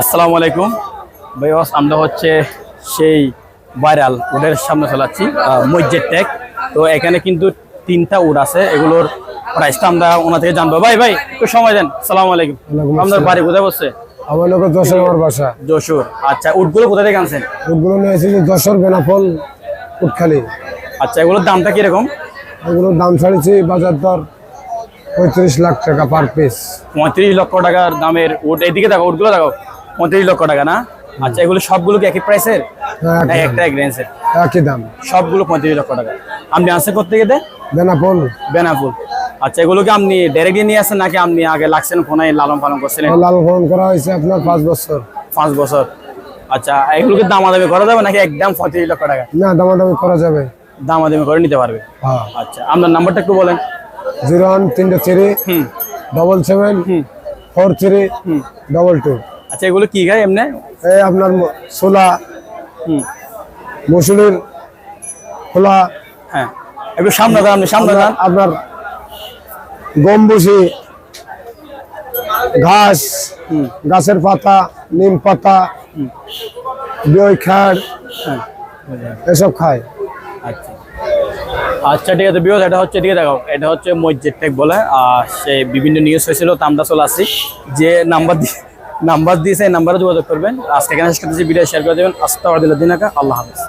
আসসালামু আলাইকুম ভাইয়াস, আমরা হচ্ছে সেই ভাইরাল উডের সামনে চালাচ্ছি মসজিদ টেক। তো এখানে কিন্তু তিনটা উড আছে, এগুলোর প্রাইসটা আমরা ওনা থেকে জানবো। ভাই ভাই একটু সময় দেন। আসসালামু আলাইকুম। আপনার বাড়ি কোথায় বসছে? আমার লোক যশোর, আমার বাসা যশোর। আচ্ছা, উডগুলো কোথা থেকে আনছেন? ওগুলো নিয়ে এসেছি যশোর, বেনাপোল, উটখালি। আচ্ছা, এগুলোর দামটা কিরকম? ওগুলোর দাম ছাড়িয়েছি বাজার দর 35 লাখ টাকা পার পিস। 35 লক্ষ টাকার দামের উড। এদিকে দেখো, উডগুলো দেখো, 35 লক্ষ টাকা না? আচ্ছা, এগুলো সবগুলো কি একই প্রাইসের? একটা এক রেঞ্জের একই দাম, সবগুলো 35 লক্ষ টাকা। আপনি আনছেন কোথেকে? বেনাপোল। বেনাপুল। আচ্ছা, এগুলো কি আপনি ডাইরেক্টলি নিয়ে আসেন নাকি আপনি আগে লাগছেন ফোনায় লালন পালন করছিলেন? লাল পালন করা হয়েছে আপনার 5 বছর। 5 বছর। আচ্ছা, এগুলোকে দামাদামি করা যাবে নাকি একদম 35 লক্ষ টাকা? না, দামাদামি করা যাবে। দামাদামি করে নিতে পারবে। হ্যাঁ। আচ্ছা, আপনার নাম্বারটা একটু বলেন। 0133 হুম 77 43 22। আচ্ছা, এগুলো কি গায় এমনি? এই আপনার ছোলা, হুম মসুরির খোলা, হ্যাঁ, একটু সামনে দাঁড়ান, আপনি সামনে দাঁড়ান। আপনার গম ভুসি, ঘাস, গাছের পাতা, নিম পাতা, বিয় খাড়, হ্যাঁ, এসব খায়। আচ্ছা আচ্ছা, ঠিক আছে বিয়স, এটা হচ্ছে, ঠিক আছে দেখো, এটা হচ্ছে মসজিদ টেক বলে। আর সে বিভিন্ন নিউজ হয়েছিল, তো আমরা চলে আসছি। যে নাম্বার দিয়েছে এই নাম্বারে যোগাযোগ করবেন। আজকে এখানে শেষ করতেছি, ভিডিও শেয়ার করে দেবেন। আস্তাগফিরুল্লাহ, আল্লাহ হাফেজ।